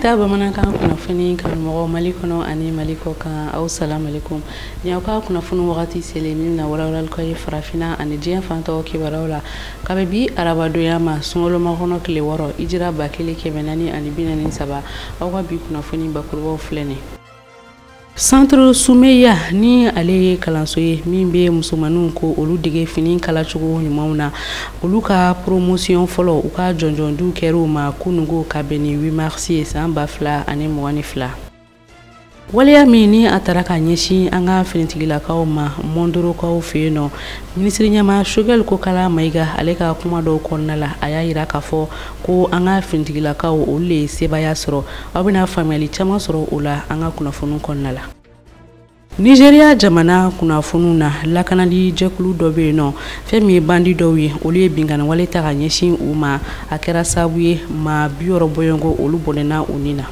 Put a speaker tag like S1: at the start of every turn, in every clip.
S1: ta bamanankan kunnafoni kanumɔgɔw Mali kɔnɔ ani Mali kɔ kan aw salamu alaikum ni aw ka kunnafoni wagati selen min na walawalali ka ye farafina ani diɲɛ fantɔw kibaruyaw la kabi bi arabadonya ma sunkalo kɔnɔ tile 6 hijira 1443 aw ka bi kunnafoni bakurubaw filɛ nin Centre Sumeya ni ale ye kalanso ye min bɛ musomanninw ko olu dege fini kalacogo ɲumanw na olu ka promotion fɔlɔ u ka jɔnjɔndu kɛr'u ma kunungo ka bɛn ni 8 mars ye san 2022 waleya min ni a tara ka ɲɛsin an ka finitigilakaw ma mondorokaw fɛ yen nɔ minisiri ɲɛma Choguel Kokala Mayiga ale ka kuma dɔw kɔnɔna la a y'a yira k'a fɔ ko an ka finitigilakaw olu le sebaya sɔrɔ aw bɛna faamuyali caman sɔrɔ o la an ka kunnafoni kɔnɔna la Nigeria jamana kunnafoniw na lakanali jɛkulu dɔ bɛ yen nɔ fɛn min ye bandi dɔw ye olu ye binkani wale ta ka ɲɛsin u ma a kɛra sababu ye maa 60 bɔɲɔgɔn olu bɔnɛna u ni na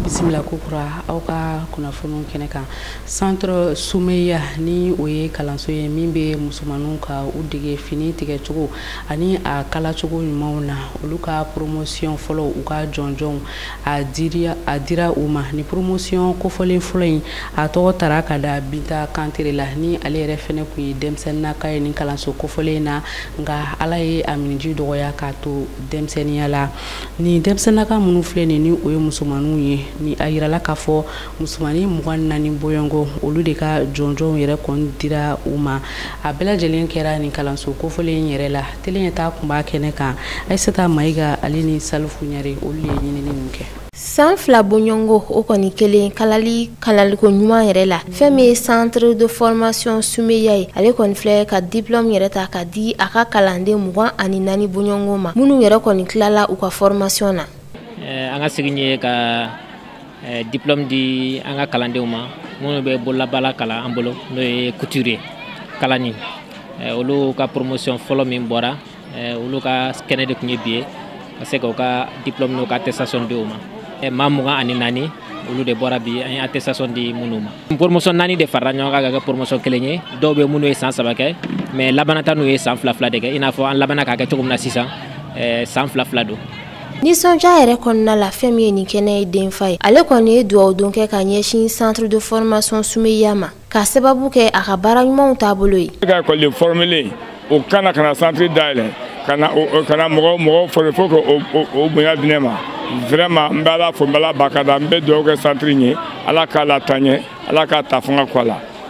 S1: bisimila kokura aw ka kunnafoniw kɛnɛ kan Centre Sumeya ni o ye kalanso ye min bɛ musomanninw ka u dege fini tigɛcogo ani a kalacogo ɲumanw na olu ka promotion fɔlɔ u ka jɔnjɔnw a dira u ma ni promotion kofɔlen fɔlɔ in a tɔgɔ tara ka da Binta Kantere la ni ale yɛrɛ fɛnɛ kun ye denmisɛnninnaka ye ni kalanso kofɔlen na nka ala ye a miniji dɔgɔya k'a to denmisɛnniya la ni denmisɛnninnaka minnu filɛ ni o ye musomanninw ye ni a yirala k'a fɔ musomannin 24 bɔɲɔgɔn olu de ka jɔnjɔnw yɛrɛ kɔni dira u ma a bɛɛ lajɛlen kɛra ni kalanso kofɔlen yɛrɛ la telen ta kun b'a kɛnɛ kan Aissata Mayiga ale ni Salifu Ɲare olu ye ɲinini min kɛ
S2: san 2 bɔɲɔgɔn o kɔni kelen kalaliko ɲuman yɛrɛ la fɛn min ye Centre de Formation Sumeya ye ale kɔni filɛ ka diplôme yɛrɛ ta ka di a ka kalanden 24 bɔɲɔgɔn ma minnu yɛrɛ kɔni tilala u ka formation na
S3: an ka segin ye ka diplôme di an ka kalandenw ma minnu bɛ bololabala kalan an bolo n'o ye couture kalani olu ka promotion fɔlɔ min bɔra olu ka kɛnɛ de tun ye bi ye ka se k'u ka diplôme n'u ka attestation di u ma maa 24 olu de bɔra bi an ye attestation di minnu ma promotion 4 de farala ɲɔgɔn kan ka kɛ promotion kelen ye dɔw bɛ minnu ye san 3 kɛ mais labanata n'u ye san 2 de kɛ i n'a fɔ an labanna k'a kɛ cogo min na sisan san 2 don
S2: nisɔndiya yɛrɛ kɔnɔna la fɛn min ye nin kɛnɛ ye denfa ye ale kɔni ye dugawu don kɛ ka ɲɛsin Centre de Formation Sumeya ma ka sababu kɛ a ka baara ɲumanw taabolo ye
S4: ka école formé o kana centre dayɛlɛ kana mɔgɔw former faut que o bonya di ne ma vraiment n bɛ Ala fo n bɛ Ala barikada n bɛ dugawu kɛ centre ye Ala k'a lataaɲɛ Ala k'a ta fanga kɔ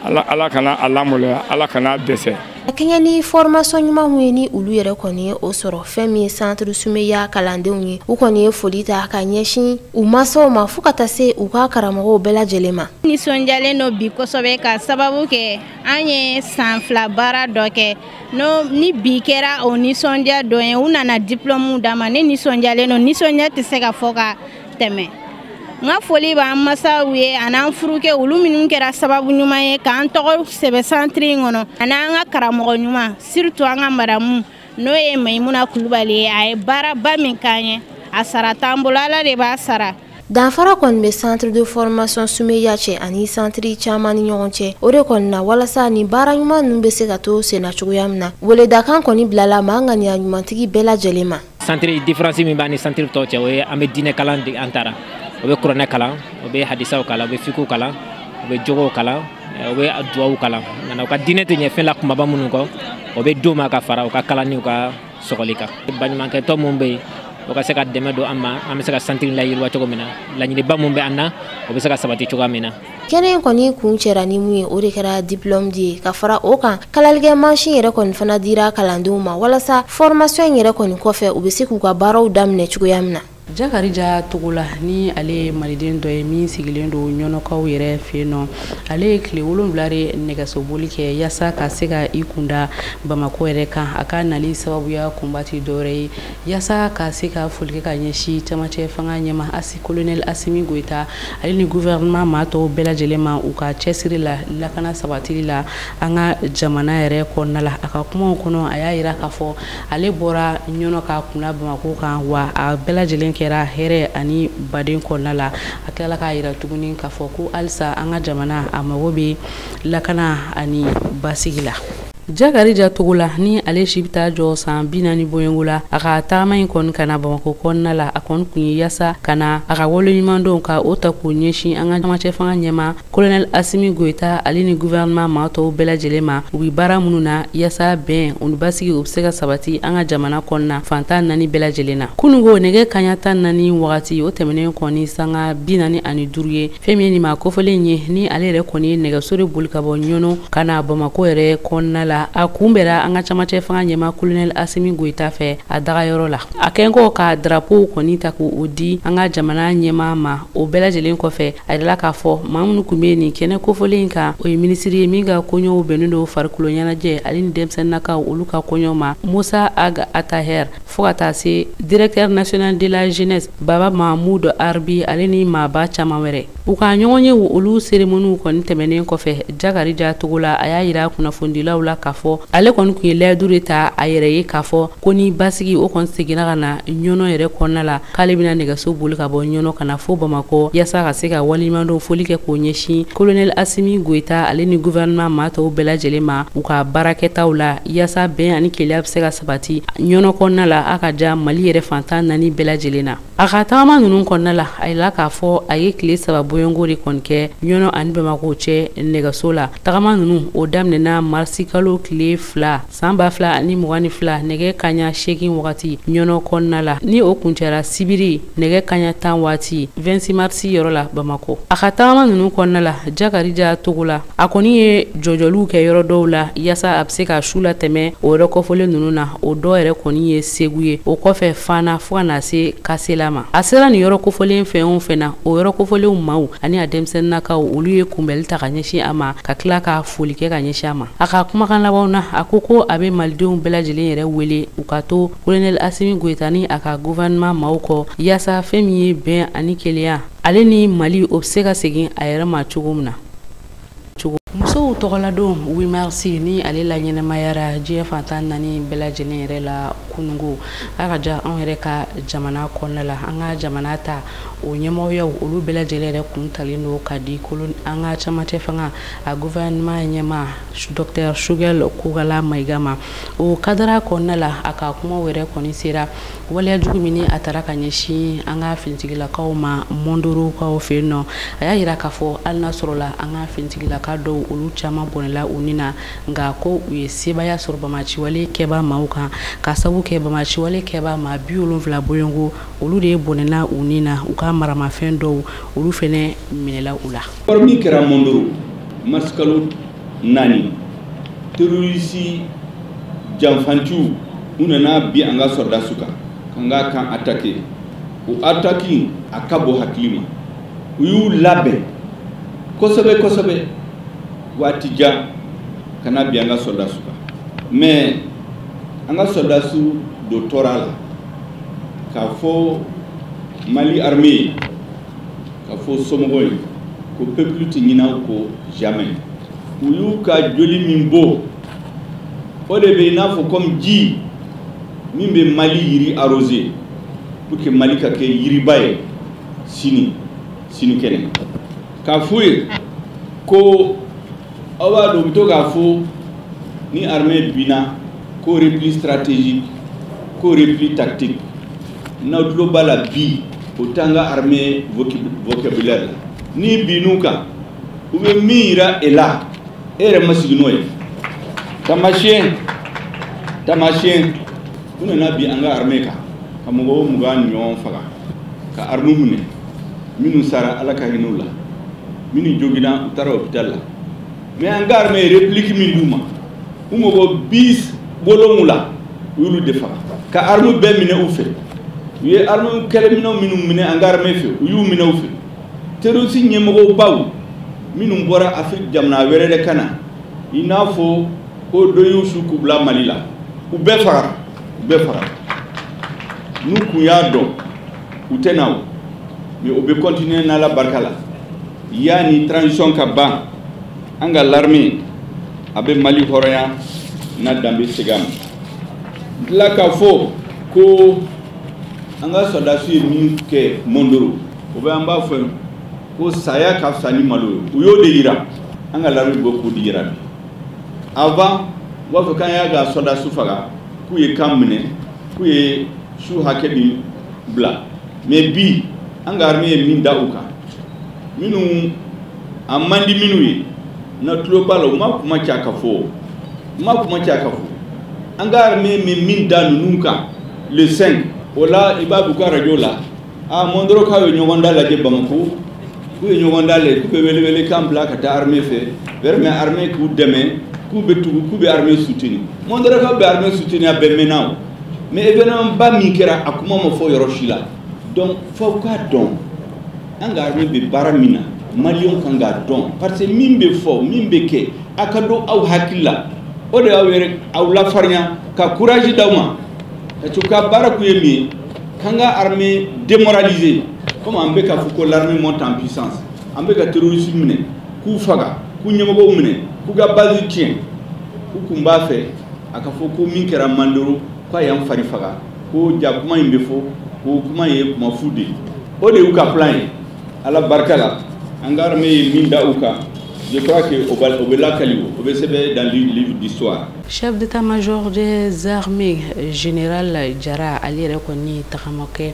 S4: a la Ala kana a lamaloya Ala kana dɛsɛ
S2: kɛɲɛ ni formation ɲuman mun ye ni olu yɛrɛ kɔni ye o sɔrɔ fɛn min ye Centre Sumeya kalandenw ye u kɔni ye foli ta ka ɲɛsin u masaw ma fo ka taa se u ka karamɔgɔw bɛɛ lajɛlen ma
S5: nisɔndiyalen don bi kosɛbɛ ka sababu kɛ an ye san 2 baara dɔ kɛ ni bi kɛra o nisɔndiya dɔ ye u nana diplôme d'a ma ne nisɔndiyalen don nisɔndiya tɛ se ka fɔ ka tɛmɛ n ka foli b'an masaw ye an'an furukɛ olu minnu kɛra sababu ɲuman ye k'an tɔgɔ sɛbɛn centre in kɔnɔ an'an ka karamɔgɔ ɲuman surtout an ka madamu n'o ye Mayimuna Kulubali ye a ye baaraba min k'an ye a sara t'an bolo Ala de b'a sara
S2: danfara kɔni bɛ Centre de Formation Sumeya cɛ ani centre caman ni ɲɔgɔn cɛ o de kɔni na walasa ni baara ɲuman ninnu bɛ se ka to senna cogoya min na weledakan kɔni bilala maa ŋaniya ɲumantigi bɛɛ lajɛlen ma
S3: centre différence min b'a ni centre tɔw cɛ o ye an bɛ diinɛ kalan de an taara o bɛ kuranɛ kalan o bɛ hadisaw kalan o bɛ fiqhu kalan o bɛ jogow kalan o bɛ duwawu kalan nka u ka diinɛ tɛ ɲɛ fɛn la kumaba minnu kɔ o bɛ d'u ma ka fara u ka kalan ni u ka sɔgɔli kan baɲumankɛtɔ minnu bɛ yen o ka se ka dɛmɛ don an ma an bɛ se ka centre layiriwa cogo min na laɲiniba minnu bɛ an na o bɛ se ka sabati cogoya min na
S2: kɛnɛ in kɔni kun cɛra ni mun ye o de kɛra diplôme di ye ka fara o kan kalalikɛ mansin yɛrɛ kɔni fana dira kalandenw ma walasa formation yɛrɛ kɔni kɔfɛ u bɛ se k'u ka baaraw daminɛ cogoya min na
S1: Jakarija Tugula ni ale maliden dɔ ye min sigilen don ɲɔnɔkaw yɛrɛ fɛ nɔ ale ye tile 7 nɛgɛsoboli kɛ yasa ka se ka i kunda Bamako yɛrɛ kan a ka nali sababuya kunbati dɔwɛrɛ ye yasa ka se ka foli kɛ ka ɲɛsin camancɛ fanga ɲɛma colonel Assimi Goïta ale ni gouvernement maa tɔw bɛɛ lajɛlen ma u ka cɛsiri la lakana sabatili la an ka jamana yɛrɛ kɔnɔna la a ka kumaw kɔnɔ a y'a yira k'a fɔ ale bɔra ɲɔnɔ ka kunna Bamako kan wa a bɛɛ lajɛlen kɛra hɛrɛ ani baden kɔnɔna la a tilala k'a yira tuguni k'a fɔ ko halisa an ka jamana a mago bɛ lakana ani basigi la. Jakarija Tugula ni ale si bɛ taa jɔ san 40 bɔɲɔngo la a ka taama in kɔni kana Bamako kɔnɔna la a kɔni kun ye yasa kana a ka waleɲumandonw ka o ta k'o ɲɛsin an ka camancɛ fanga ɲɛma colonel Assimi Goïta ale ni gouvernement maa tɔw bɛɛ lajɛlen ma u bɛ baara minnu na yasa bɛn u ni basigi u bɛ se ka sabati an ka jamana kɔnɔna fantan 4 bɛɛ lajɛlen na kunungo nɛgɛ kaɲa 14 wagati o tɛmɛnen kɔni sanga 45 ye fɛn min ye nin ma kofɔlen ye ni ale yɛrɛ kɔni ye nɛgɛso de boli ka bɔ ɲɔnɔ kana Bamako yɛrɛ kɔnɔna la a kunbɛra an ka camancɛ fanga ɲɛma colonel Assimi Goïta fɛ a dagayɔrɔ la a kɛnkɔ ka drapeau kɔni ta k'o di an ka jamana ɲɛma ma o bɛɛ lajɛlen kɔfɛ a yirala k'a fɔ maa minnu kun bɛ nin kɛnɛ kofɔlen kan o ye minisiri ye min ka kɔɲɔw bɛnnen don farikolo ɲɛnajɛ ale ni denmisɛnninnakaw olu ka kɔɲɔ ma Musa Aga Ataher fo ka taa se directeur national de la jeunesse Baba Mahmoud Arbi ale ni maaba caman wɛrɛ u ka ɲɔgɔn ye olu cérémonies kɔni tɛmɛnen kɔfɛ Jakarija Tugula a y'a yira kunnafonidilaw la k'a fɔ ale kɔni kun ye layidu de ta a yɛrɛ ye k'a fɔ ko ni basigi o kɔni seginna ka na ɲɔnɔ yɛrɛ kɔnɔna la k'ale bɛna nɛgɛso boli ka bɔ ɲɔnɔ ka na fo Bamako yasa ka se ka waleɲumandon foli kɛ k'o ɲɛsin colonel Assimi Goïta ale ni gouvernement maa tɔw bɛɛ lajɛlen ma u ka baarakɛtaw la yasa bɛn ani keleya bɛ se ka sabati ɲɔnɔ kɔnɔna la a ka ja Mali yɛrɛ fantan 4 bɛɛ lajɛlen na a ka tagama ninnu kɔnɔna la a yira k'a fɔ a ye tile 3 bɔɲɔngo de kɔni kɛ ɲɔnɔ ani Bamako cɛ nɛgɛso la tagama ninnu o daminɛna marisi kalo tile 2 san 2022 nɛgɛ kaɲa 8 wagati ɲɔnɔ kɔnɔna la ni o kuncɛra sibiri nɛgɛ kaɲa 10 waati 26 marisi yɔrɔ la Bamako a ka tagama ninnu kɔnɔna la Jakarija Tugula a kɔni ye jɔjɔliw kɛ yɔrɔ dɔw la yasa a bɛ se ka su la tɛmɛ o yɔrɔ kɔfɔlen ninnu na o dɔw yɛrɛ kɔni ye Segu ye o kɔfɛ Fana fo ka na se Kasela ma a sera nin yɔrɔ kofɔlen fɛn o fɛn na o yɔrɔ kofɔlenw maaw ani a denmisɛnninnakaw olu ye kunbɛli ta ka ɲɛsin a ma ka tila ka foli kɛ ka ɲɛsin a ma a ka kumakan labanw na a ko a bɛ malidenw bɛɛ lajɛlen yɛrɛ wele u ka to colonel Assimi Goïta ni a ka gouvernement maaw kɔ yasa fɛn min ye bɛn ani keleya ale ni Mali o bɛ se ka segin a yɛrɛ ma cogo min na musow tɔgɔladon 8 marisi ni ale la ɲɛnamayara diɲɛ fantan 4 bɛɛ lajɛlen yɛrɛ la kunungo a ka ja anw yɛrɛ ka jamana kɔnɔna la an ka jamana ta o ɲɛmɔgɔyaw olu bɛɛ lajɛlen yɛrɛ kun talen don ka di an ka camancɛ fanga a gouvernement ɲɛma Dr Choguel Kogala Maïga ma o kadara kɔnɔna la a ka kumaw yɛrɛ kɔni sera waleya jugu min a taara ka ɲɛsin an ka finitigilakaw ma Mondorokaw fɛ yen nɔ a y'a yira k'a fɔ hali n'a sɔrɔ la an ka finitigilaka dɔw olu caman bɔnɛla u ni na nka ko u ye sebaya sɔrɔ bamaciwale kɛba maaw kan ka sabu kɛ bamaciwale kɛba maa 70 bɔɲɔngo olu de bɔnɛla u ni na u ka maramafɛn dɔw olu fɛnɛ minɛla u la
S6: parmi kɛra Mondoro marsikalo 4 terrorisi janfantiw u nana bi an ka sɔrɔdasiw kan k'an ka kan attaquer o attaque a ka bɔ hakili ma u y'u labɛn kosɛbɛ kosɛbɛ waati jan kana bi an ka sɔrɔdasiw kan mais an ka sɔrɔdasiw do tɔɔra la k'a fɔ Mali armée k'a fɔ somɔgɔw ye ko peuple tɛ ɲinɛ u kɔ jamais u y'u ka joli min bɔ o de bɛ i n'a fɔ comme ji min bɛ Mali yiri arroser pour que Mali ka kɛ yiriba ye sini kɛnɛ k'a fɔ ye ko aw b'a dɔn u bɛ to k'a fɔ ni armée binna ko repli stratégique ko repli tactique n'aw tulo b'a la bi o t'an ka armée vocabulaire la ni bin'u kan u bɛ min yira e la e yɛrɛ ma sigi n'o ye tamasiyɛn u nana bi an ka armée kan ka mɔgɔw 20 ɲɔgɔn faga ka armes minɛ minnu sara ala ka hinɛ u la minnu jogina u taara hôpital la mais an ka armée réplique min d'u ma u mɔgɔ 10 bolonw la u y'olu de faga ka armes bɛɛ minɛ u fɛ u ye armée kɛlɛminɛw minnu minɛ an ka armée fɛ u y'u minɛ u fɛ terroriste ɲɛmɔgɔbaw minnu bɔra Afrique jamana wɛrɛ de ka na i n'a fɔ ko dɔ y'u su k'u bila Mali la u bɛɛ fagara n'u kun y'a dɔn u tɛ na o mais u bɛ continuer n'Ala barika la yani transition ka ban an ka l'armée a bɛ Mali hɔrɔnya n'a danbe segin a ma tila k'a fɔ ko an ka soldats ye min kɛ Mondoro o bɛ an b'a fɔ ko saya ka fisa ni malo ye u y'o de yira an ka l'armée bɛ k'o de yira bi avant u b'a fɔ k'an y'a ka soldats faga k'u ye kan minɛ k'u ye su hakɛ min bila mais bi an ka armée ye min da u kan minnu a man di minnu ye na tulo b'a la u ma kuma cɛ ka fɔ an ka armée min da ninnu kan le 5 o la i b'a b'u ka radio la Mondoro k'aw ye ɲɔgɔn da lajɛ Bamako k'u ye ɲɔgɔn da lajɛ k'u bɛ wele kan bila ka taa armée fɛ vraiment armée k'u dɛmɛ k'u bɛ tugu k'u bɛ armée soutenir Mondoro k'aw bɛ armée soutenir a bɛɛ mɛnna o mais événement ba min kɛra a kuma ma fɔ yɔrɔ si la donc fo k'a dɔn an ka armée bɛ baara min na Maliens kan k'a dɔn parce que min bɛ fɔ min bɛ kɛ a ka don aw hakili la o de y'aw yɛrɛ aw lafarinya ka courage d'aw ma ka to ka baara k'u ye min ye k'an ka armée démoraliser comme an bɛ k'a fɔ ko l'armée monte en puissance an bɛ ka terroristes minɛ k'u faga k'u ɲɛmɔgɔw minɛ k'u ka base tiɲɛ u kun b'a fɛ a ka fɔ ko min kɛra Mandoro k'a y'an fari faga ko ja kuma in bɛ fɔ ko kuma ye kuma fu de ye o de y'u ka plan ye Ala barika la an ka armée ye min da u kan je crois que au bɛ lakali o bɛ sɛbɛn dans le livre d'histoire.
S1: Chef d'état-major des armées général Jara ale yɛrɛ kɔni tagama kɛ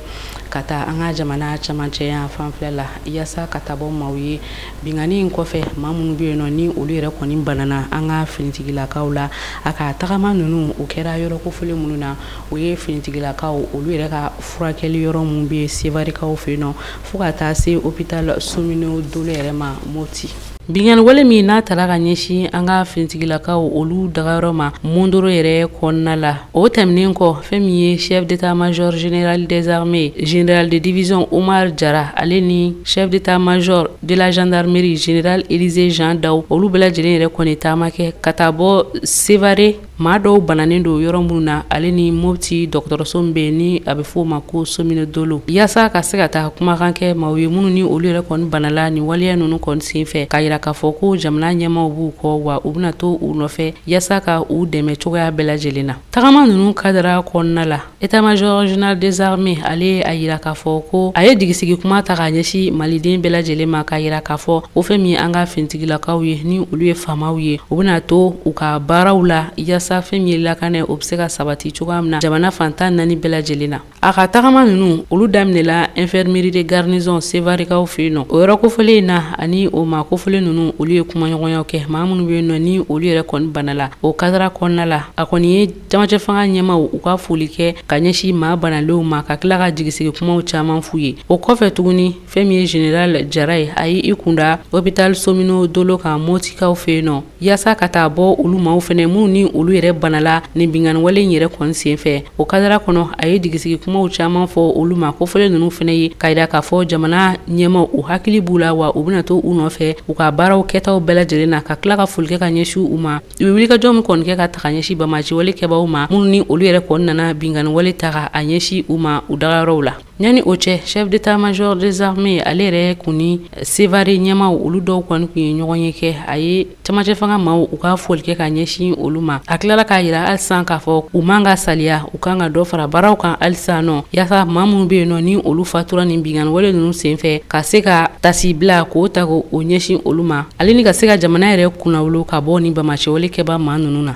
S1: ka taa an ka jamana camancɛ yan fanfɛla la yaasa ka taa bɔ maaw ye bingani in kɔfɛ maa minnu bɛ yen nɔ ni olu yɛrɛ kɔni banana an ka finitigilakaw la a ka tagama ninnu o kɛra yɔrɔ kofɔlen minnu na o ye finitigilakaw olu yɛrɛ ka furakɛli yɔrɔ minnu bɛ Sevarikaw fɛ yen nɔ fo ka taa se hôpital Somino Dolo yɛrɛ ma Moti. Bingani wale min n'a taara ka ɲɛsin an ka finitigilakaw olu dagayɔrɔ ma Mondoro yɛrɛ kɔnɔna la o tɛmɛnen kɔ fɛn min ye chef d'état-major général des armées général de division Omar Jara ale ni chef d'état-major de la gendarmerie général Élisée Jean Daw olu bɛɛ lajɛlen yɛrɛ kɔni taama kɛ ka taa bɔ Sevare maa dɔw bananen don yɔrɔ minnu na ale ni Mopti dɔgɔtɔrɔso min bɛ yen ni a bɛ fɔ o ma ko Somino Dolo yaasa ka se ka taa kumakan kɛ maaw ye minnu ni olu yɛrɛ kɔni banala ni waleya ninnu kɔni senfɛ ka yira k'a fɔ ko jamana ɲɛmaaw b'u kɔ wa u bɛna to u nɔfɛ yaasa ka u dɛmɛ cogoya bɛɛ lajɛlen na tagama ninnu kadara kɔnɔna la état-major général des armées ale a yira k'a fɔ ko a ye digisigi kuma ta k'a ɲɛsin maliden bɛɛ lajɛlen ma k'a yira k'a fɔ o fɛn min an ka finitigilakaw ye ni olu ye faamaw ye u bɛna to u ka baaraw la yaasa fɛn min ye lakanɛ o bɛ se ka sabati cogoya min na jamana fantan 4 bɛɛ lajɛlen na a ka tagama ninnu olu daminɛla infirmerie de garnison Sevarikaw fɛ yen nɔ o yɔrɔ kofɔlen in na ani o ma kofɔlen ninnu olu ye kumaɲɔgɔnyaw kɛ maa minnu bɛ yen nɔ ni olu yɛrɛ kɔni banala o kadara kɔnɔna la a kɔni ye jamacɛ fanga ɲɛmaaw u ka foli kɛ ka ɲɛsin maa banalenw ma ka tila ka jigisigi kumaw caman f'u ye o kɔfɛ tuguni fɛn min ye général Jara ye a ye i kunda hôpital Somino Dolo kan Motikaw fɛ yen nɔ yaasa ka taa bɔ olu maaw fɛnɛ minnu ni olu yɛrɛ banala ni bingani wale in yɛrɛ kɔni senfɛ o kadara kɔnɔ a ye jigisigi kumaw caman fɔ olu ma kofɔlen ninnu fɛnɛ ye ka yira k'a fɔ jamana ɲɛmaaw u hakili b'u la wa u bɛna to u nɔfɛ u ka baaraw kɛtaw bɛɛ lajɛlen na ka tila ka foli kɛ ka ɲɛsin u ma u bɛ wulikajɔ min kɔni kɛ ka taga ɲɛsin bamaci wale kɛbaaw ma minnu ni olu yɛrɛ kɔni nana bingani wale ta ka a ɲɛsin u ma u dagayɔrɔw la yani o cɛ chef d'état-major des armées ale yɛrɛ kun ni Sevare ɲɛmaaw olu dɔw kɔni kun ye ɲɔgɔn ye kɛ a ye camacɛ fanga maaw u ka foli kɛ ka ɲɛsin olu ma a tilala k'a yira halisa k'a fɔ u man ka saliya u kan ka dɔ fara baaraw kan halisa nɔ yaasa maa minnu bɛ yen nɔ ni olu fatura ni bingani wale ninnu senfɛ ka se ka tasi bila k'o ta k'o ɲɛsin olu ma ale ni ka se ka jamana yɛrɛ kunnawolo ka bɔ ni bamaci wale kɛba maa ninnu na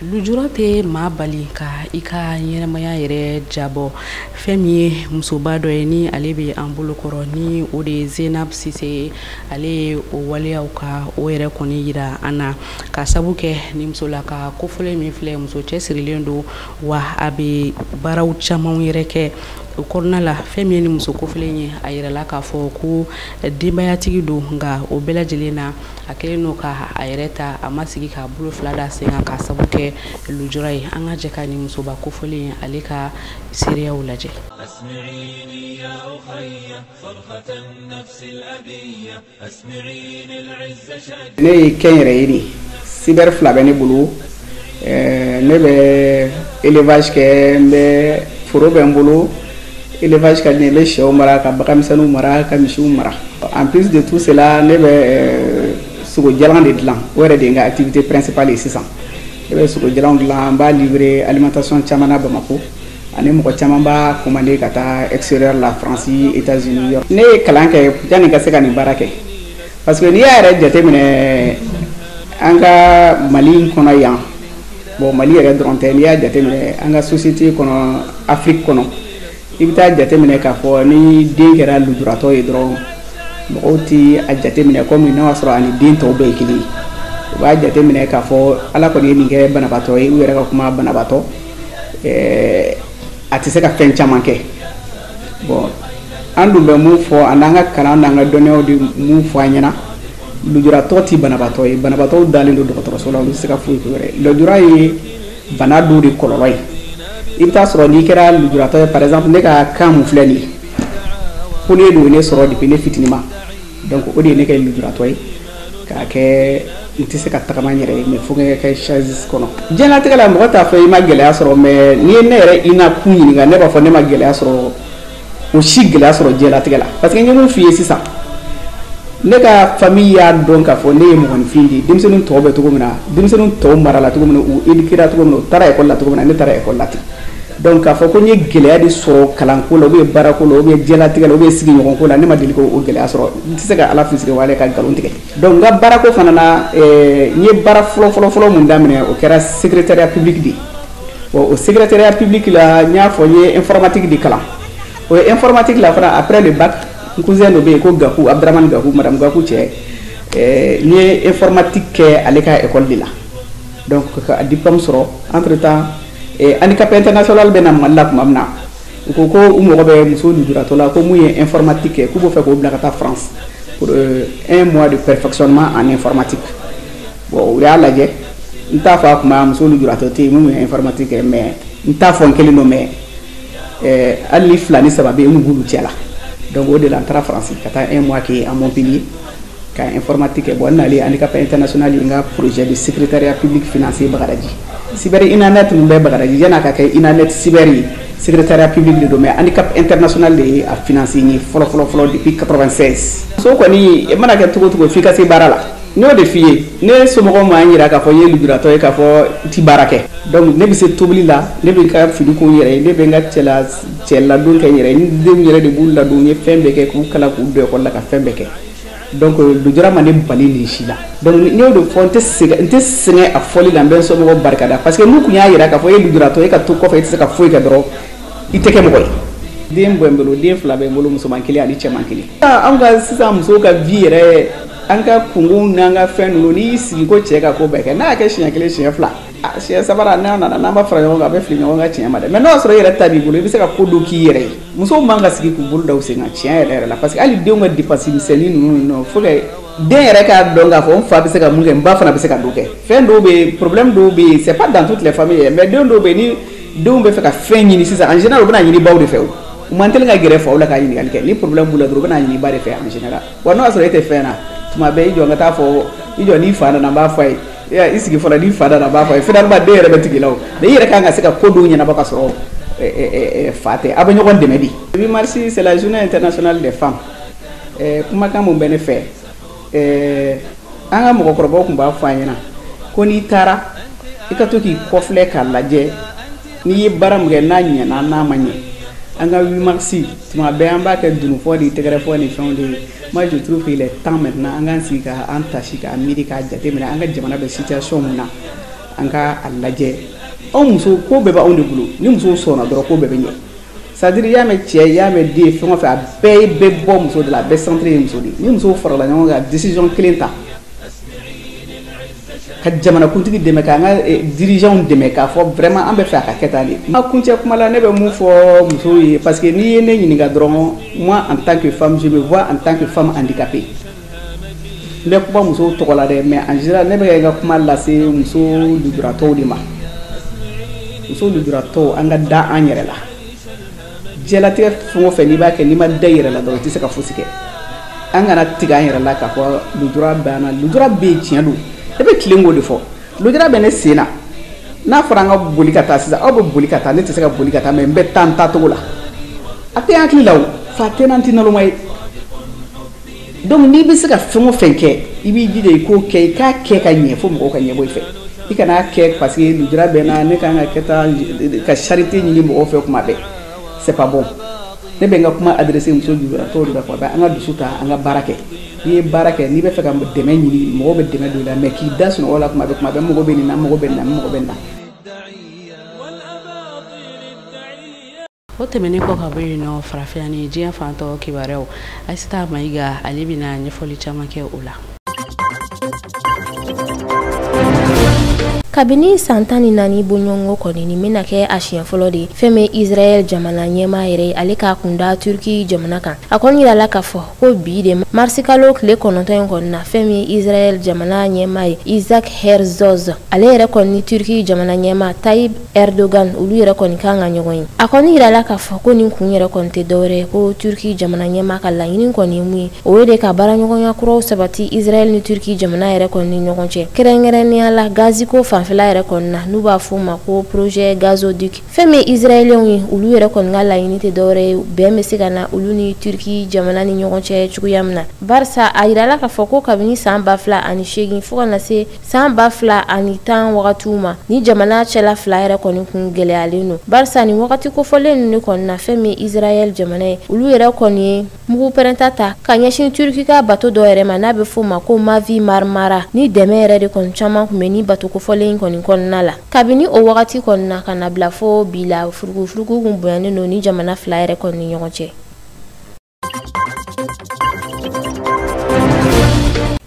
S1: lujura tɛ maa bali ka i ka ɲɛnamaya yɛrɛ jabɔ fɛn min ye musoba dɔ ye ni ale bɛ an bolokɔrɔ ni o de ye Zenab Sise ye ale ye o waleyaw ka o yɛrɛ kɔni yira an na ka sabu kɛ ni musola ka kofɔlen min filɛ muso cɛsirilen don wa a bɛ baaraw caman yɛrɛ kɛ o kɔnɔna la fɛn min ye ni muso kofilen ye a yirala k'a fɔ ko denbayatigi don nka o bɛɛ lajɛlen na a kɛlen n'o ka a yɛrɛ ta a ma sigi k'a bolo fila da sen kan k'a sabu kɛ lujura ye an ka jɛ ka ni musoba kofilen ye ale ka seereyaw lajɛ.
S7: ne ye kɛnyɛrɛ ye de cyber fila bɛ ne bolo ne bɛ élevage kɛ n bɛ foro bɛ n bolo élevage ka di ne bɛ sɛw mara ka baganmisɛnninw mara ka misiw mara en plus de tout cela ne bɛ sogo jalan de dilan o yɛrɛ de ye n ka activité principale ye sisan ne bɛ sogo jalan dilan n b'a livrer alimentation caman na Bamako ani mɔgɔ caman b'a commandé ka taa extérieur la France États-Unis ne ye kalan kɛ yanni ka se ka nin baara kɛ parce que n'i y'a yɛrɛ jateminɛ an ka Mali kɔnɔ yan bon Mali yɛrɛ dɔrɔn tɛ n'i y'a jateminɛ an ka société kɔnɔ Afrique kɔnɔ i bɛ taa jateminɛ k'a fɔ ni den kɛra lujuratɔ ye dɔrɔn mɔgɔw tɛ a jateminɛ komi n'a y'a sɔrɔ ani den tɔw bɛɛ ye kelen ye u b'a jateminɛ k'a fɔ ala kɔni ye nin kɛ banabaatɔ ye u yɛrɛ ka kuma banabaatɔ a tɛ se ka fɛn caman kɛ bon an dun bɛ mun fɔ a n'an ka kalan n'an ka dɔnniyaw de mun fɔ an ɲɛna lujuratɔ tɛ banabaatɔ ye banabaatɔw dalen don dɔgɔtɔrɔso la olu tɛ se ka foyi kɛ wɛrɛ lujura ye bana dɔw de kɔlɔlɔ ye i bɛ taa sɔrɔ n'i kɛra lujuratɔ ye par exemple ne ka kan mun filɛ nin ye ko ne don ne sɔrɔ depuis ne fitinin donc o de ye ne kɛ lujuratɔ ye k'a kɛ n tɛ se ka tagama n yɛrɛ ye mais fo n ka kɛ chaise kɔnɔ diɲɛlatigɛ la mɔgɔ t'a fɔ i ma gɛlɛya sɔrɔ mais n'i ye ne yɛrɛ i na kun ɲininka ne b'a fɔ ne ma gɛlɛya sɔrɔ o si gɛlɛya sɔrɔ diɲɛlatigɛ la parce que n ye mun f'i ye sisan ne ka famille y'a dɔn k'a fɔ ne ye mɔgɔninfin de ye denmisɛnnin tɔw bɛ cogo min na denmisɛnnin tɔw marala cogo min na u éduquera cogo min na u taara école la cogo min na ne taara école la ten donc k'a fɔ ko n ye gɛlɛya de sɔrɔ kalanko la ou bien baarako la ou bien diɲɛlatigɛ la ou bien sigiɲɔgɔnko la ne ma deli k'o gɛlɛya sɔrɔ n tɛ se ka ala fisiri wale ka nkalon tigɛ donc n ka baarako fana na n ye baara fɔlɔ mun daminɛ o kɛra secrétariat public de ye bon o secrétariat public la n y'a fɔ n ye informatique de kalan o ye informatique la fana après le bac n cousin dɔ bɛ yen ko Gakou Abdramane Gakou madame Gakou cɛ n ye informatique kɛ ale ka école de la donc ka diplôme sɔrɔ entre temps handicap international bɛ na Mali la tuma min na u ko ko u mɔgɔ bɛ muso lujuratɔ la ko mun ye informatique kɛ k'u b'o fɛ k'o bila ka taa France pour 1 mois de perfectionnement en informatique bon u y'a lajɛ n t'a fɔ a kuma muso lujuratɔ tɛ yen mun ye informatique kɛ mais n t'a fɔ n kelen don mais hali ni 2 ni 3 bɛ yen n b'olu cɛ la donc o de la n taara France ka taa 1 mois kɛ à Montpellier ka informatique kɛ bon n nalen handicap international ye n ka projet de secrétariat public financier Bagadaji cyber inanet mun bɛ Bagadaji yan'a ka kɛ inanet cyber ye secrétariat public de don mais handicap international de ye a financé ye fɔlɔ depuis 96 so kɔni i mana kɛ cogo cogo f'i ka se baara la n y'o de f'i ye ne somɔgɔw m'an yira k'a fɔ n ye lujuratɔ ye k'a fɔ n ti baara kɛ donc ne bɛ se tobili la ne bɛ n ka fini ko n yɛrɛ ye ne bɛ n ka cɛ ladon kɛ n yɛrɛ ye n denw yɛrɛ de b'u ladon n ye fɛn bɛɛ kɛ k'u kala k'u don école la ka fɛn bɛɛ kɛ donc lujura ma ne bali nin si la donc n y'o de fɔ n tɛ sɛgɛn a fɔli la n bɛ n somɔgɔw barikada parce que n'u kun y'a yira k'a fɔ e ye lujuratɔ e ka to kɔfɛ i tɛ se ka foyi kɛ dɔrɔn i tɛ kɛ mɔgɔ ye den bɔ n bolo den 2 bɛ n bolo musoman 1 ani cɛman 1 anw ka sisan musow ka vie yɛrɛ an ka kungow n'an ka fɛn ninnu n'i y'i sigi ko cɛ ka ko bɛɛ kɛ n'a y'a kɛ siɲɛ 1 siɲɛ 2 siɲɛ 3 n'a nana n'an b'a fara ɲɔgɔn kan a bɛ fili ɲɔgɔn ka tiɲɛ ma dɛ mais n'o y'a sɔrɔ i yɛrɛ ta b'i bolo i bɛ se ka ko dɔ k'i yɛrɛ ye musow man ka sigi k'u bolo da u sen kan tiɲɛ yɛrɛ la parce que hali denw ka dépense misɛnnin ninnu faut que den yɛrɛ k'a dɔn k'a fɔ n fa bɛ se ka mun kɛ n ba fana bɛ se ka dɔ kɛ fɛn dɔw bɛ yen problème dɔw bɛ yen c'est pas dans toutes les familles mais den dɔw bɛ yen ni denw bɛ fɛ ka fɛn ɲini sisan en général u bɛna ɲini baw de fɛ u man teli ka gɛrɛ faw la ka ɲininkali kɛ ni problème b'u la dɔrɔn u bɛna ɲini ba de fɛ en général wa n'o y'a sɔrɔ e tɛ fɛn na tuma bɛɛ i jɔ n ka taa fɔ i jɔ n'i fa nana n b'a fɔ a ye i sigi fɔlɔ n'i fa nana n b'a fɔ a ye finalement den yɛrɛ bɛ tigi la o mais i yɛrɛ kan ka se ka ko dɔw ɲɛnabɔ ka sɔrɔ fa tɛ a bɛ ɲɔgɔn dɛmɛ de. 8 mars c'est la journée internationale des femmes kumakan mun bɛ ne fɛ an ka mɔgɔkɔrɔbaw tun b'a fɔ an ɲɛna ko n'i taara i ka to k'i kɔfilɛ k'a lajɛ n'i ye baara min kɛ n'a ɲɛna n'a ma ɲɛ an ka 8 mars tuma bɛɛ an b'a kɛ dunufɔ ni tɛgɛrɛfɔ ni fɛnw de ye moi je trouve qu'il est temps maintenant an k'an sigi k'an tasi k'a miiri k'a jateminɛ an ka jamana bɛ situation min na an ka a lajɛ anw muso ko bɛɛ b'anw de bolo ni musow sɔnna dɔrɔn ko bɛɛ bɛ ɲɛ c'est à dire i y'a mɛn cɛ i y'a mɛn den fɛn o fɛn a bɛɛ bɛ bɔ muso de la a bɛɛ centré ye muso de ye ni musow farala ɲɔgɔn kan décision kelen ta ka jamana kuntigi dɛmɛ ka an ka dirigeants dɛmɛ k'a fɔ vraiment an bɛ fɛ a ka kɛ tan de. N ka kuncɛ kuma la ne bɛ mun fɔ musow ye parce que n'i ye ne ɲininka dɔrɔn moi en tant que femme je me vois en tant que femme handicapée. N bɛ kuma musow tɔgɔ la dɛ mais en général ne bɛ ka n ka kuma lase muso lujuratɔw de ma. Muso lujuratɔw an ka da an yɛrɛ la. Diɲɛlatigɛ fɛn o fɛn n'i b'a kɛ n'i ma da i yɛrɛ la dɔrɔn i tɛ se ka fosi kɛ. An kana tigɛ an yɛrɛ la k'a fɔ lujura banna lujura bɛ yen tiɲɛ don. Ne bɛ tilen k'o de fɔ lujura bɛ ne sen na n'a fɔra an ka boli ka taa sisan aw bɛ boli ka taa ne tɛ se ka boli ka taa mais n bɛ taa n taacogo la a tɛ hakili la o fa tɛ n'an tɛ naloma ye donc n'i bɛ se ka fɛn o fɛn kɛ i b'i jija i k'o kɛ i k'a kɛ ka ɲɛ fo mɔgɔw ka ɲɛbɔ i fɛ i kana kɛ parce que lujura bɛ n na ne kan ka kɛ taa ka charité ɲini mɔgɔw fɛ kuma bɛɛ c'est pas bon ne bɛ n ka kuma adressé muso lujuratɔw de la kuma bɛɛ an ka dusu ta an ka baara kɛ. N'i ye baara kɛ n'i bɛ fɛ ka dɛmɛ ɲini mɔgɔw bɛ dɛmɛ don i la mais k'i da sunɔgɔ la kuma bɛɛ mɔgɔ bɛ nin na mɔgɔ bɛ nin na mɔgɔ bɛ nin na.
S1: O tɛmɛnen kɔ ka bɔ yen nɔ farafinya ni diɲɛ fan tɔw kibaruyaw Ayisata Mayiga ale bɛna ɲɛfɔli caman kɛ o la.
S2: Kabini san 14 bɔɲɔgɔnko kɔni nin bɛna kɛ a siɲɛ fɔlɔ de fɛn min Israel jamana ɲɛmaa yɛrɛ ale k'a kunda Turki jamana kan a kɔni yirala k'a fɔ ko bi de marisi kalo tile 9 in kɔni na fɛn min Israel jamana ɲɛmaa ye Isaac Herzog ale yɛrɛ kɔni ni Turki jamana ɲɛmaa Tayyip Erdogan olu yɛrɛ kɔni kan ka ɲɔgɔn ye a kɔni yirala k'a fɔ ko nin kun yɛrɛ kɔni tɛ dɔwɛrɛ ko Turki jamana ɲɛmaa ka laɲini kɔni ye mun ye o ye de ka baaraɲɔgɔnya kuraw sabati Israel ni Turki jamana yɛrɛ kɔni ni ɲɔgɔn cɛ kɛrɛnkɛrɛnnenya la gaziko fanfɛla yɛrɛ kɔni na n'u b'a fɔ ma ko projet gazoduc fɛn min Israeliens ye olu yɛrɛ kɔni ka laɲini tɛ dɔwɛrɛ ye bɛn bɛ se ka na olu ni Turki jamana ni ɲɔgɔn cɛ cogoya min na barisa a yirala k'a fɔ ko kabini san 2008 fo ka na se san 2010 wagatiw ma ni jamana cɛla fila yɛrɛ kɔni kun gɛlɛyalen don barisa ni wagati kofɔlen ninnu kɔni na fɛn min Israel jamana ye olu yɛrɛ kɔni ye mugu pɛrɛnta ta ka ɲɛsin Turki ka bato dɔ yɛrɛ ma n'a bɛ fɔ ma ko Mavi Marmara ni dɛmɛ yɛrɛ de kɔni caman kun bɛ ni bato kofɔlen kɔni kɔnɔna la kabini o wagati kɔni na ka na bila fo bi la furugufurugu kun bonyanen don ni jamana fila yɛrɛ kɔni ni ɲɔgɔn cɛ.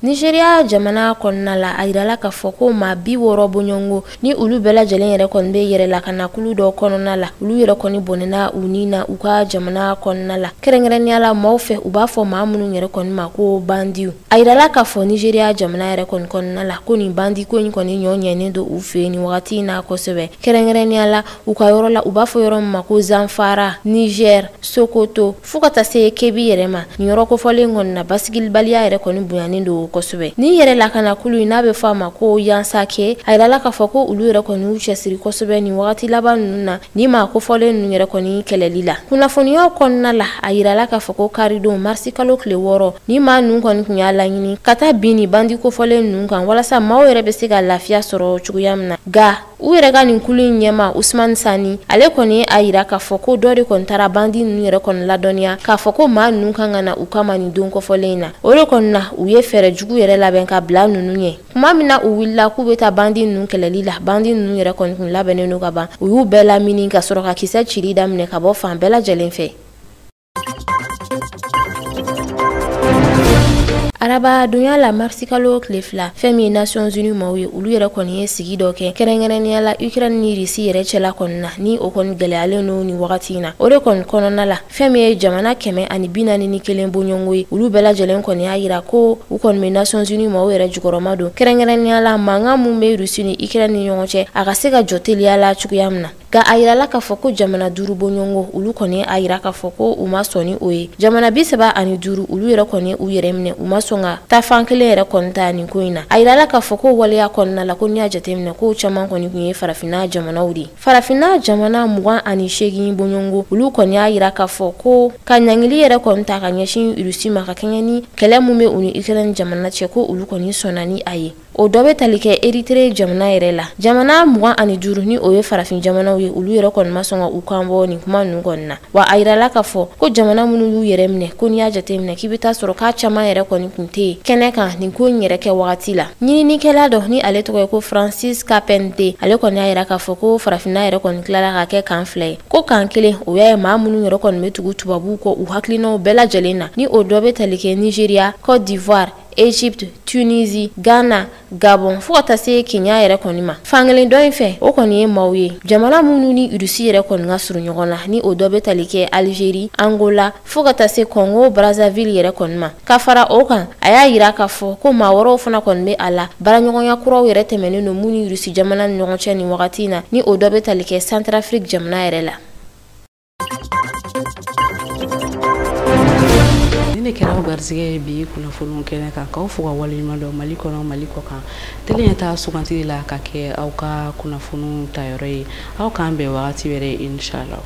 S2: Nigeria jamana kɔnɔna la a yirala k'a fɔ ko maa 60 bɔɲɔgɔnko ni olu bɛɛ lajɛlen yɛrɛ kɔni bɛ yɛrɛ la ka na kulu dɔ kɔnɔna la olu yɛrɛ kɔni bɔnɛna u ni na u ka jamana kɔnɔna la kɛrɛnkɛrɛnnenya la maaw fɛ u b'a fɔ maa minnu yɛrɛ kɔni ma ko bandiw a yirala k'a fɔ Nigeria jamana yɛrɛ kɔni kɔnɔna la ko nin bandi ko in kɔni ɲɔɲɛnen don u fɛ nin wagati in na kosɛbɛ kɛrɛnkɛrɛnnenya la u ka yɔrɔ la u b'a fɔ yɔrɔ min ma ko Zamfara Niger Sokoto fo ka taa se Kebbi yɛrɛ ma nin yɔrɔ kofɔlen kɔni na basigibaliya yɛrɛ kɔni bonyanen don kosɛbɛ ni yɛrɛ la kana kulu in n'a bɛ fɔ a ma ko Yansake a yirala k'a fɔ ko olu yɛrɛ kɔni y'u cɛsiri kosɛbɛ nin wagati laban ninnu na ni maa kofɔlen ninnu yɛrɛ kɔni kɛlɛli la kunnafoniyaw kɔnɔna la a yirala k'a fɔ ko karidon marisi kalo tile 6 ni maa ninnu kɔni kun y'a laɲini ka taa bin ni bandi kofɔlen ninnu kan walasa maaw yɛrɛ bɛ se ka lafiya sɔrɔ cogoya min na ga u yɛrɛ ka nin kulu in ɲɛma Usman Sani ale kɔni a yira k'a fɔ ko dɔ de kɔni taara bandi ninnu yɛrɛ kɔni ladɔnniya k'a fɔ ko maa ninnu kan ka na u kama nin don kɔfɔlen in na o de kɔni na u ye fɛɛrɛ jugu yɛrɛ labɛn ka bila ninnu ɲɛ kuma min na u wulila k'u bɛ taa bandi ninnu kɛlɛli la bandi ninnu yɛrɛ kɔni kun labɛnnen don ka ban u y'u bɛɛ lamini ka sɔrɔ ka kisɛ cili daminɛ ka bɔ fan bɛɛ lajɛlen fɛ. Araba dunya la marisi kalo tile 2 fɛn min Nations Unies maaw ye olu yɛrɛ kɔni ye sigi dɔ kɛ kɛrɛnkɛrɛnnenya la Ukraine ni Russie yɛrɛ cɛla kɔni na ni o kɔni gɛlɛyalen don ni wagati in na o de kɔni kɔnɔna la fɛn min ye jamana 141 bɔɲɔgɔnko ye olu bɛɛ lajɛlen kɔni y'a yira ko u kɔni bɛ Nations Unies maaw yɛrɛ jukɔrɔma don kɛrɛnkɛrɛnnenya la mankan mun bɛ Russie ni Ukraine ni ɲɔgɔn cɛ a ka se ka jɔ teliya la cogoya min na nka a yirala k'a fɔ ko jamana 5 bɔɲɔgɔnko olu kɔni a yira k'a fɔ ko u ma sɔn ni o ye jamana 35 olu yɛrɛ kɔni u yɛrɛ minɛ u ma sɔn ka taa fan kelen yɛrɛ kɔni ta nin ko in na a yirala k'a fɔ ko waleya kɔnɔna la ko n'i y'a jateminɛ ko caman kɔni kun ye farafinna jamanaw de farafinna jamana 28 bɔɲɔgɔnko olu kɔni y'a yira k'a fɔ ko ka ɲangili yɛrɛ kɔni ta ka ɲɛsin Russie ma ka kɛɲɛ ni kɛlɛ mun bɛ u ni Ukraine jamana cɛ ko olu kɔni sɔnna ni a ye o dɔ bɛ tali kɛ Eritrea jamana yɛrɛ la jamana 25 ni o ye farafin jamanaw ye olu yɛrɛ kɔni ma sɔn ka u kan bɔ nin kuma ninnu kɔni na wa a yirala k'a fɔ ko jamana minnu y'u yɛrɛ minɛ ko n'i y'a jateminɛ k'i bɛ taa sɔrɔ k'a caman yɛrɛ kɔni kun tɛ yen kɛnɛ kan nin ko in yɛrɛ kɛ wagati la ɲininikɛla dɔ ni ale tɔgɔ ye ko Francis Carpenter ale kɔni y'a yira k'a fɔ ko farafinna yɛrɛ kɔni tilala ka kɛ kan fila ye ko kan kelen o y'a ye maa minnu yɛrɛ kɔni bɛ tugu tubabuw kɔ u hakilinaw bɛɛ lajɛlen na ni o dɔ bɛ tali kɛ Nigeria Côte d'Ivoire Egypte, Tunisie, Ghana, Gabon fo ka taa se Kenya yɛrɛ kɔni ma. Fankelen dɔ in fɛ o kɔni ye maaw ye jamana minnu ni Russie yɛrɛ kɔni ka surun ɲɔgɔn na ni o dɔ bɛ tali kɛ Algérie, Angola fo ka taa se Congo Brazzaville yɛrɛ kɔni ma. Ka fara o kan a y'a yira k'a fɔ ko maa wɛrɛw fana kɔni bɛ a la baaraɲɔgɔnya kuraw yɛrɛ tɛmɛnen don mun ni Russie jamana ni ɲɔgɔn cɛ nin wagati in na ni o dɔ bɛ tali kɛ Centrafrique jamana yɛrɛ la.
S1: ne kɛra garisɛgɛ bi kunnafoniw kɛnɛ kan k'aw fo ka waleɲuman dɔn Mali kɔnɔ Mali kɔ kan tele ɲɛ taa sugantili la ka kɛ aw ka kunnafoniw tayɔrɔ ye aw k'an bɛn wagati wɛrɛ inshallah.